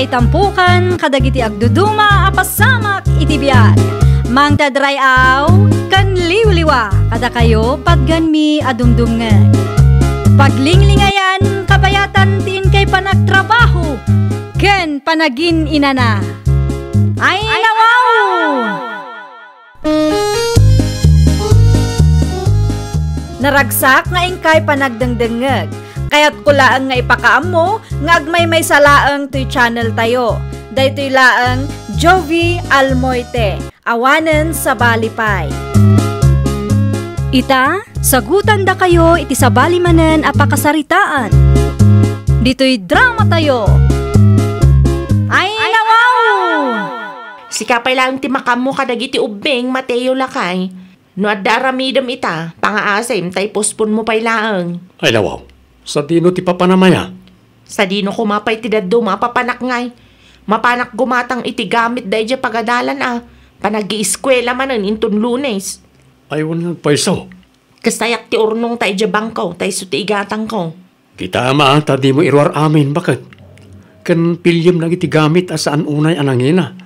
Tay tampukan kadagiti agduduma apasamak iti biag. Mangtadrayaw kan liwliwa kada kayo padganmi adumdumngen. Paglinglingayan kabayatan tin kay panagtrabaho ken panagin inana. Ay nawaw! Naragsak nga ingkay panagdengdengeg. Kaya't kulaang nga ipakaam mo, nga agmay sa laang tuy channel tayo. Daytoy laang Jovi Almoite, awanen sa balipay. Ita, sagutan da kayo iti sa balimanen apakasaritaan. Dito'y drama tayo. Ay nawaw! Sikapay lang ti makam mo kadagiti ubeng Mateo lakay. No addaramidam ita, pangaasim tay pospon mo pay laang. Ay nawaw. Sa dino ti papanamaya? Sa dino kumapay ti daddo mapapanak ngay. Mapanak gumatang iti gamit dahi dya pagadalan Panag-iiskwela manen intun Lunes. Ay wanang paiso. Kastayak ti urnong tayo dya bangko, tayo suti igatang ko. Kita ama, tadi mo irwar amin, bakit? Kan pilyem lagi ti gamit asaan unay anangina.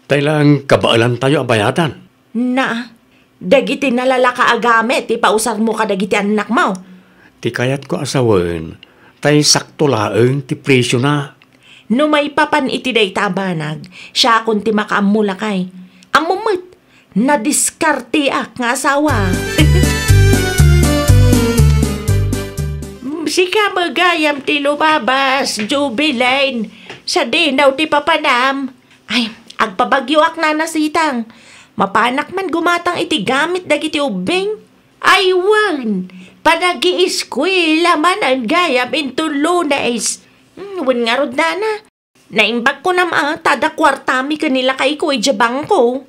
Tayo lang kabaalan tayo abayatan. Na, dagiti nalalaka agamit, ipausar mo ka dagiti anak mo. Ti kayat ko asawen, tay sakto laeng ti presyo na. No may papan iti day tabanag, siya akong ti makaamula kay. Amumit, nadiskartiak nga asawa. Sika magayam ti lumabas, Jubiline, sa dinaw ti papanam. Ay, agpabagyoak na nasitang. Mapanak man gumatang iti gamit dagiti ubing. Ay, wan! Panag-iiskwila man ang gayam into Lunes. Wan nga rod na. Naimbag ko naman, tada kwartami kanila kay ko ijabang ko.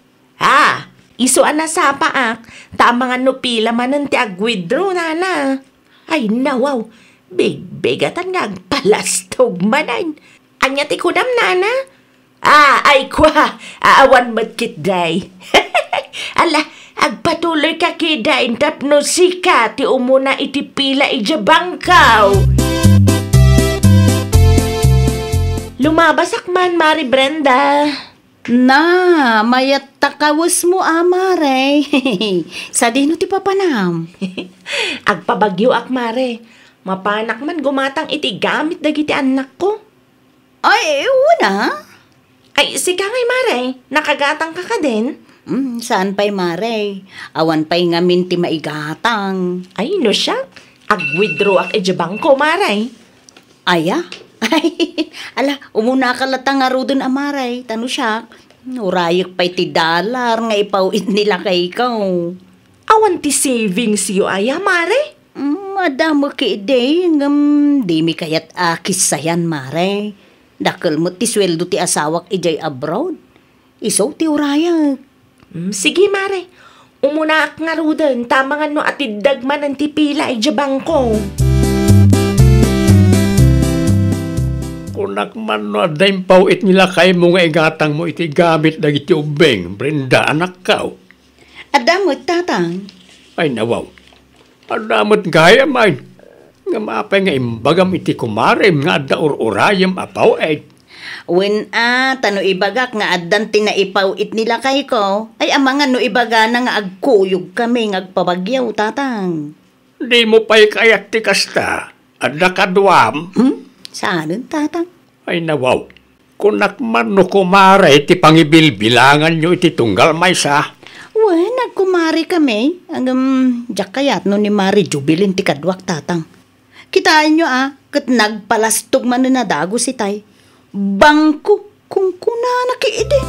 Isuan na sa paak, tamang nupila man ang ti agwidro na. Ay, nawaw, big-bigatan nga agpalastog manan. Anya ti kunam nana? Ay kwa, aawan matkit day. Ala, agpatuloy ka kidain tapno sika ti umuna iti pila ijabangkaw. Lumabasak man, Mari Brenda. Na, mayat takawus mo amare. Sa dino ti papanam. Agpabagyo ak, Mare. Mapanak man gumatang iti gamit dagiti anak ko. Ay, wala. Ay, sika ngay, Mare. Nakagatang ka ka din. Saan pa'y mare? Awan pa'y ngamin ti maigatang. Ay, no siya. Ag-withdraw ak ejabang ko, Mare. Aya? Ay, ala, umuna ka latang nga rodon amaray. Tano siya, urayak pa'y ti dollar nga ipawit nila kay ikaw. Awan ti savings yu, aya, Mare? Madamo ki day, di mi kayat akis sayan, Mare. Dakal mo ti sweldo ti asawak ijay abroad. Iso ti urayak. Sige, Mare. Umuna ak nga rodon, tamangan no atiddag man ang tipila ijabang ko. Kunak man no adayng pawit nila kay mo nga igatang mo iti gamit dagiti ubeng, Brenda, anak kao. Adamot, tatang. Ay nawaw. Adamot gaya man. Nga maapay nga imbagam iti kumarem nga adda urayam apaw ay. When tano ibagak nga addan tinaipaw it nila kay ko, ay amangan no ibaga na nga agkuyog kami nga agpabagyaw, tatang. Di mo pa'y kayak ti kasta. Adda kadwam. Saan, tatang? Ay nawaw. Kunak man no kumare iti pangibilbilangan nyo iti tunggal may sa. Wen, nagkumari kami. Diyak kayat no ni Mari Jubilin ti kadwak, tatang. Kitain nyo kat nagpalastog man na dago si tay. Bangko kung kuna nakiide.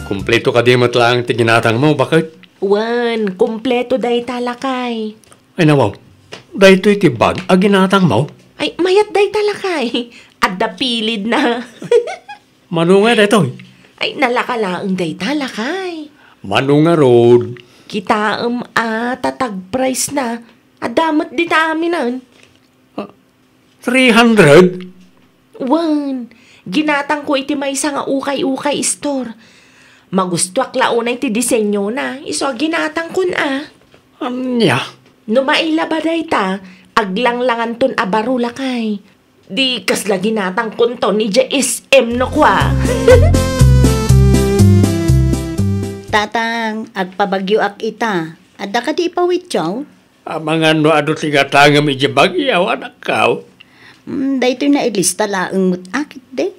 Kumpleto ka di matlang ti ginatang mo, bakit? Wan, kumpleto day talakay. Ay nawaw. Dahito iti bag, ginatang mo? Ay, mayat day talakay. Adda pilid na. Manunga dito. Ay, nalakalaang day talakay. Manunga road. Kitaam tatag price na. Adamot di taminan. 300? Wan, ginatang ko iti may nga ukay-ukay store. Magustuak launay ti disenyo na. Iso ginatang kun Anya? No mailaba day ta, aglanglangan ton abarula kay. Di kas lagi natang kunto ni JSM no kwa. Tatang, agpabagyo ak ita. Adda ka di ipawitsaw? Mga no ado tigatanga mi bagyaw anak kao. Dahito na ilista laang mo't akit de.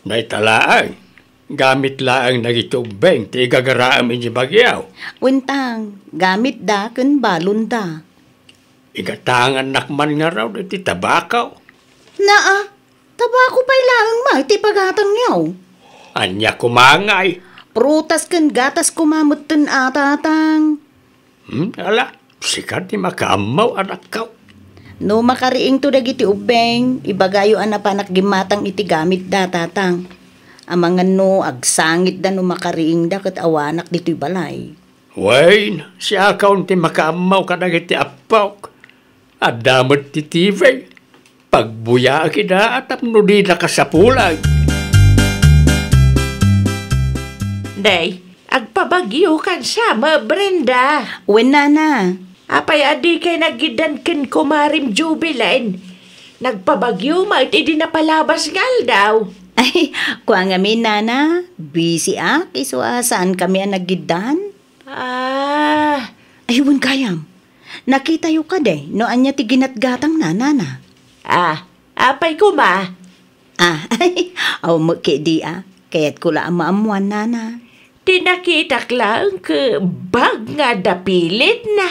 May talaang. Gamit laang nagitubeng ti gagaraam mi bagyaw. Untang, gamit da kan balon da. Igatangan nakman nga raw ti tabakaw. Naa, tabako pa'y laang ma, iti pagatang yaw. Anya kumangay. Prutas kan gatas kumamot ten atatang. Ala, sikat ti makamaw anak kao. No makariing to dagiti ubeng, ibagayo anapanak gimatang iti gamit da tatang. Amangan no agsangit da no makariing da kat awanak dito'y balay. Wain, siya kaun ti makamaw kadag iti apawk. Adamot ti TV. Pagbuya kida at apno di nakasapulag. Day, agpabagyo kan siya, Brenda. Wen nana. Apay adi kay nagidan ken kumarim Jubiline. Nagpabagyo ma iti di napalabas ngal daw. Ay, kuang amin nana. Busy ak, iso saan kami ang nagidan? Ay, wen kayam. Nakita yu ka de, no anya ti ginatgatang nana. Apay ko ma. Ay, aw mo di kaya't kula ang maamuan nana. Tinakita lang ke bag nga dapilit na.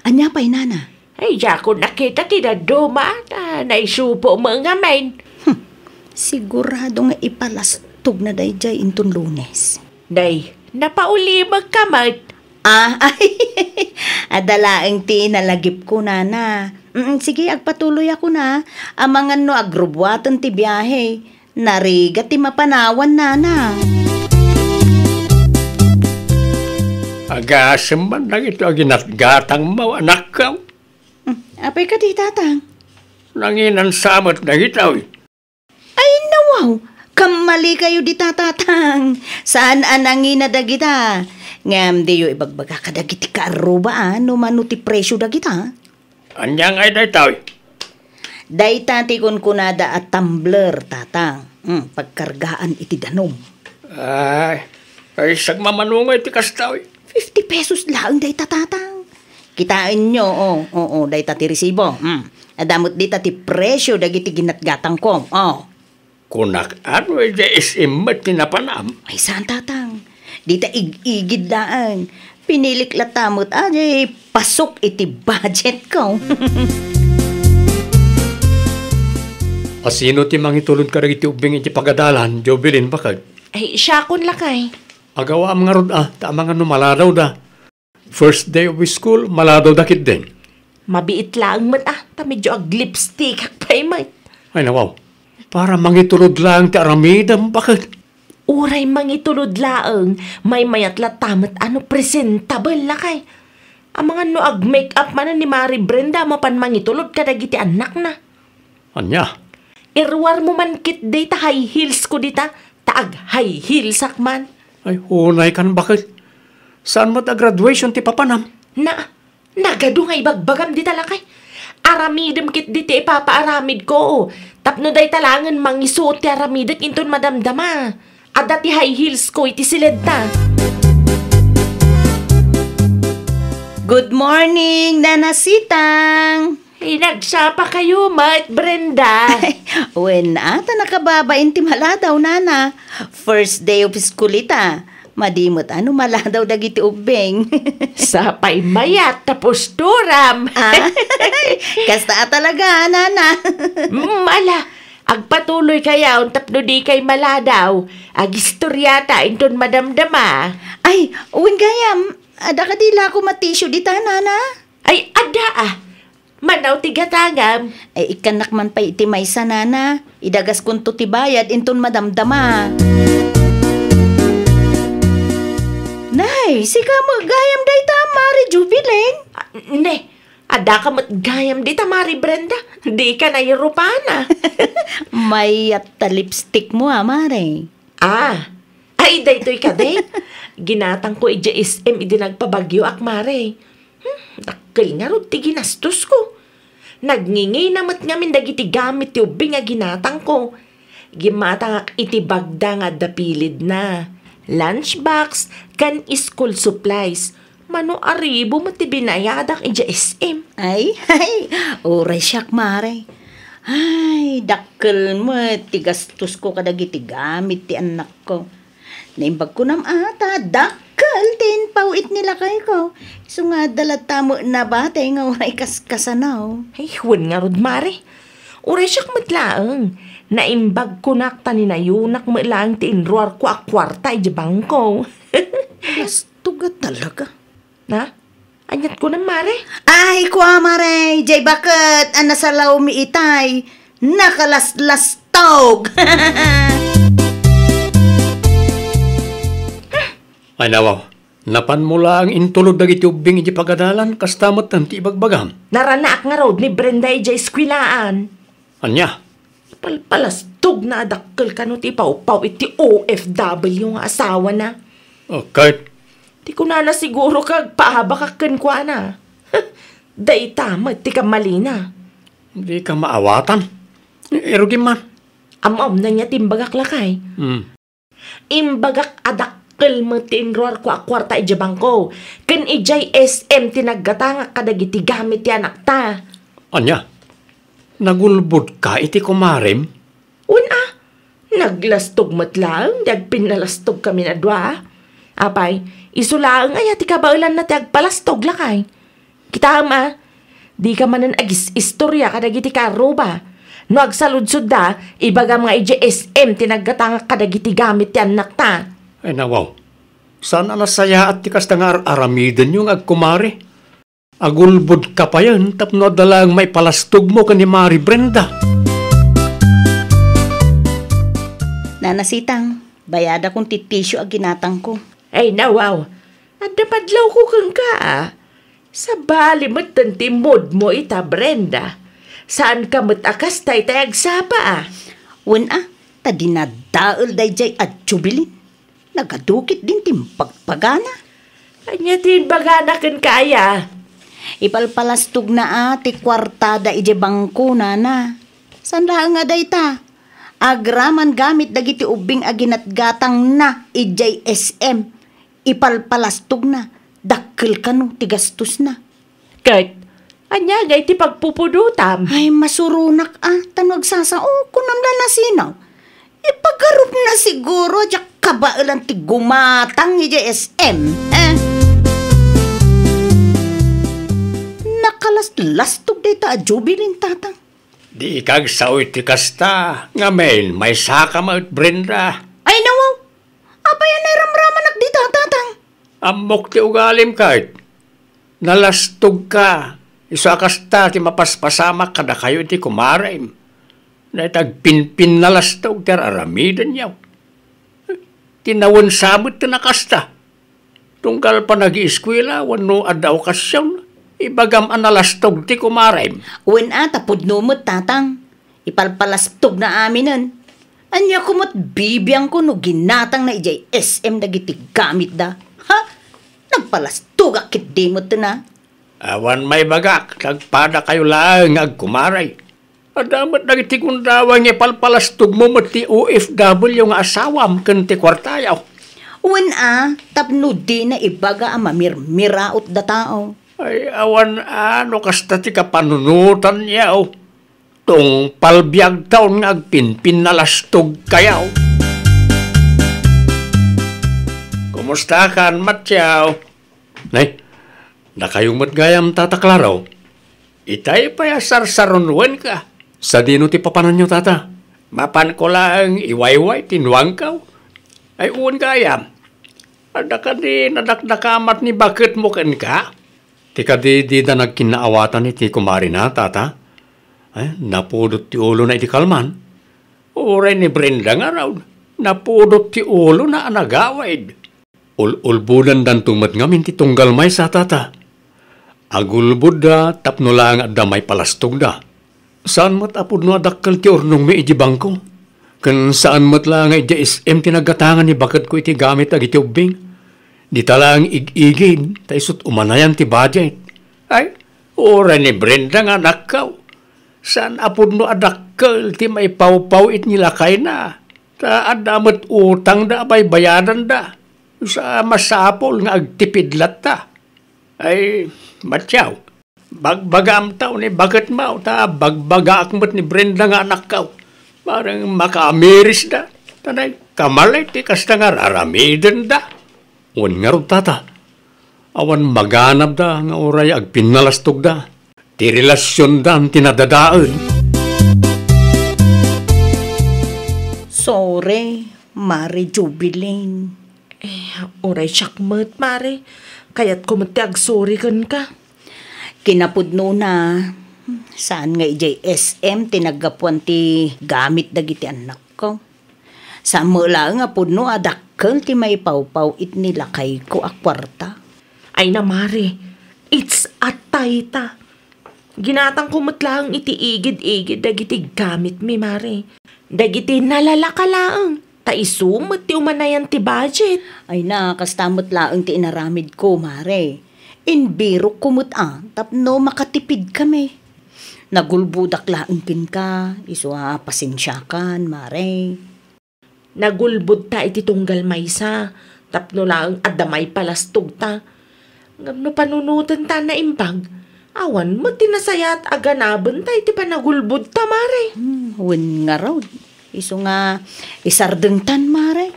Anya pa'y nana? Ay, ko nakita tinaduma na naisupo mga main. Sigurado nga ipalastog na dayjay inton Lunes. Day, napaulimag kamay. Ay, adalaang ti nalagip ko nana. Sige, agpatuloy ako na. Amangan no agrubwatan ti biyahe. Narigat ti mapanawan nana. Agasam man lang ito ginatgatang mo anak ka. Apay ka di tatang? Nanginan samot na itaw. Ay nawaw, kamali kayo di tatatang. Saan anangina dagita? Ngam di yu ibagbaga ka dagiti kaarubaan no manu ti presyo dagita. Anyang ay daytaw. Dayta ti kun kunada at tumbler tatang. Pagkargaan iti danom. Ay sagmamanungay ti kastaw. 50 pesos lang day tatatang. Kitain nyo, day ti resibo. Adamot di ti presyo dagiti ginatgatang ko. Kunak ano ay JSM mat tinapanam. Ay saan tatang? Di ta igid daan. Pinilik latamot ay pasok iti budget ko. Asino ti mangitulod ka iti ubing iti pagadalan, Jovelyn bakag? Ay, siya kun lakay. Agawa mga rod tama nga no maladaw da. First day of school, maladaw dakit din. Mabiit lang mat ta medyo ag lipstick hakpay mat. Ay nawaw, para mangitulod lang ti aramidam bakit? Uray mangitulod laeng, may mayat latamat ano presentable lakay. Ang mga no ag make up man ni Mari Brenda mapan mangitulod kadagiti anak na. Anya? Irwar mo man kit day ta high heels ko dita, taag high heels sakman. Ay, hunay kan bakit? Saan mo ta graduation ti papanam? Nagado nga ibagbagam di talakay. Aramidem kit di ti ipapaaramid ko. Tapno day talangan mangisuot ti aramidek inton madamdama. At dati high heels ko iti silid ta. Good morning, Nana Sitang. Nagsapa kayo, Mat Brenda. When ata nakababain ti maladaw, Nana. First day of school ita. Madimot ano maladaw dagiti ubeng. Sapay mayat tapos turam. Kasta talaga, Nana. Mala, agpatuloy kaya tapno di kay maladaw. Agistoryata inton madamdama. Ay, uwing gayam. Ada ka dila ko matisyo dita, Nana. Ay, ada Manaw tigatangam. Ay, ikanak man pa iti maysa, Nana. Idagas kunto ti bayad inton madamdama. Nay, sika mo gayam day ta, Mari Jubilene. Ada ka mat gayam di ta, Mari Brenda. Di ka na Europana. May at lipstick mo, Mari. Ay, daytoy ka day. Ginatang ko JSM idi nagpabagyo ak, Mari. Dakil nga ro ti ginastos ko. Nagngingi namat ngamin dagiti gamit ti ubing nga ginatang ko. Gimatang ak iti bagda nga dapilid na. Lunchbox kan school supplies. Mano aribo mo ti binayadak ija SM. Ay, oray siyak, mare. Ay, dakkel mo, tigastos ko kadagiti gamit ti anak ko. Naimbag ko nam ata, dakkel, tin pauit nila kay ko. So nga dalata mo na batay nga oray kaskasanaw. Ay, huwan nga rod, mare. Uray siyak matlaang. Naimbag ko nakta ni nayunak mo lang ti inruar ko akwarta ija bangko. Gastuga talaga. Na? Anyat ko na, mare. Ay, kwa mare, jay bakit ang nasalaw mi itay, nakalas-lastog. Ay nawaw, napan mo lang intulod dagiti ubing iti pagadalan kastamot ng ti ibagbagam. Naranaak nga road ni Brenda ija eskwilaan. Anya? Palpalastog na adakkel ka no ti paupaw iti OFW nga asawa na. Okay. Di ko na siguro kag paabakakken kwa na. Day tama, ti ka mali na. Hindi ka maawatan. Erugin man. Amam na niya timbagak lakay. Imbagak adakkel mo tinruar ko akwarta ija bangko. Ken ijay SM tinaggatanga kadagiti gamit ti anak ta. Anya? Nagulbod ka iti kumarim? Una, naglastog matlang, dag pinalastog kami na dwa. Apay, isulaang ay ti kabailan na ti agpalastog lakay. Kita ma, di ka manan agis istorya kadagiti karo ba? No agsaludsod da, ibaga mga IJSM tinaggatanga kadagiti gamit ti anak ta. Ay nawaw, saan anasaya at tikas nga aramidan yung agkumari? Agulbod ka pa yan, tapno dalang may palastog mo ka ni Mari Brenda. Nanasitang, bayada kong titisyo ag ginatang ko. Ay nawaw, adapadlaw ko kang ka Sa bali mo't tantimod mo ita Brenda. Saan ka mo't akas tay agsapa Una, ta dinadaol day jay at jubilin. Nagadukit din timpagpagana. Anya tin bagana kan kaya. Ipalpalastog na ti kwartada ije bangko na. San lang nga day ta? Agraman gamit dagiti ubing aginatgatang na ijay SM. Ipalpalastog na. Dakkel ka no, tigastos na. Kurt, anya gay ti pagpupudutam. Ay, masurunak tanwag sasao kunam na nasinaw. Ipagarup na siguro, jak kabailan ti gumatang ijay SM. Nakalas-lastog day ta jubilin tatang. Di kag sawit ti kasta, nga may saka mo Brenda. Ay, nawaw! Apayan ay ramraman nagdita, tatang. Amok ti ugalim kahit. Nalastog ka. Iso akasta ti mapaspasama kada kayo ti kumarim. Na tagpinpin nalastog ti aramidan yaw. Tinawon sabot ti nakasta. Tungkal pa nag-iiskwila, wano adaw kasyon. Ibagam analastog ti kumarim. Uwan tapod numot, tatang. Ipalpalastog na aminan. Anya kumot bibiyang ko no ginatang na ijay SM dagiti gamit da. Ha? Nagpalastog akit di mo na. Awan may bagak, nagpada kayo lang agkumaray. Adamat nagiti kundawang ipalpalastog mo mati OFW nga asawam kan ti kwartayaw. Uwan tapno di na ibaga mamirmiraot da tao. Ay awan ano kasta ti kapanunutan yaw. Tung palbiag taon nga agpinpin na lastog kayaw. Kumusta kan, Matyaw? Nay, nakayong matgayam tataklaraw. Itay pa sarsarunuan ka. Sa dino ti papanan nyo, tata? Mapan ko lang iwayway, tinuang kaw. Ay uwan gayam. Ada ka di nadakdakamat ni bakit mo kan ka? Ti ka di da nagkinaawatan iti kumari na, tata? Ay, napudot ti ulo na iti kalman. Oray ni Brenda nga raw. Napudot ti ulo na anagawaid. Ulbudan dan tumat ngamin ti tunggal may sa tata. Agulbud da, tapno lang at damay palastog da. Saan mat apod no adakkel ti ornong may iti bangko? Kan saan mat lang iti SM tinagatangan ni bakit ko iti gamit ag iti ubing? Di talang igigid, taisot umanayan ti budget. Ay, oray ni Brenda nga nakaw. Saan apod no adakkel ti may pawpaw it nilakay na. Ta adamat utang da abay bayadan da. Sa masapol nga agtipidlat ta. Ay, matyaw. Bagbagam tao ni bagat mao ta bagbaga akmat ni Brenda nga anak kaw. Parang maka-ameris da. Tanay, kamalay ti kasta nga raramiden da. Un nga tata. Awan maganap da nga oray agpinalastog da. Ti relasyon da ang tinadadaan. Sorry, Mari Jubilin. Oray sakmet, Mari. Kaya't kumatiag sorry kan ka. Kinapudno na, saan nga ijay SM tinagapuan ti gamit dagiti anak ko. Sa mula nga pudno adakkel ti may pawpaw it nilakay ko akwarta. Ay na, Mari. It's a tayta. Ginatang kumutlang iti igid-igid dagiti gamit mi, Mari. Dagiti nalalakalaang. Ta isumot ti umanayan ti budget. Ay na, kastamot laang ti inaramid ko, Mare. Inbiro kumut tapno makatipid kami. Nagulbudak laang kin ka, iswa pasensyakan, Mare. Nagulbud ta iti tunggal maysa. Tapno laang adamay palastog ta. Ngam no panunutan ta na imbag. Awan mo tinasayat aganaban ta iti panagulbud ta, Mare. Wen nga raw. Iso nga isardengtan, Mare.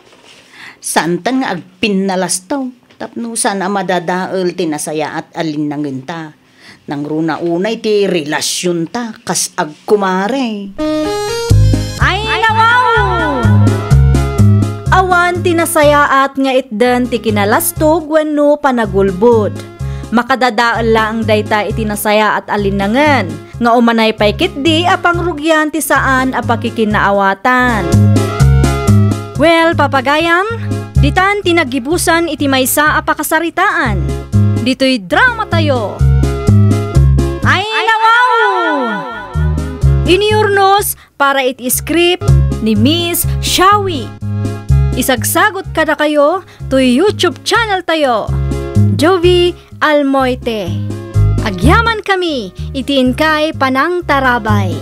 Santan nga agpinalastaw. Tapno sana madadael tinasaya at alinangin ta. Nang runa-unay ti relasyon ta. Kas agkumare. Ay, nawaw! Awan tinasaya at nga itdan ti kinalastog wenno panagulbod. Makadadaal lang dayta itinasaya at alinangan, nga umanay paykit di apang rugyan ti saan apakikinaawatan. Well, papagayam, ditan tinagibusan iti maysa apakasaritaan. Dito'y drama tayo. Ay, nawaw! Iniurnos para iti script ni Miss Shawi. Isagsagot kada kayo to YouTube channel tayo. Jovi Almoite. Agyaman kami, itiin kay Panang Tarabay.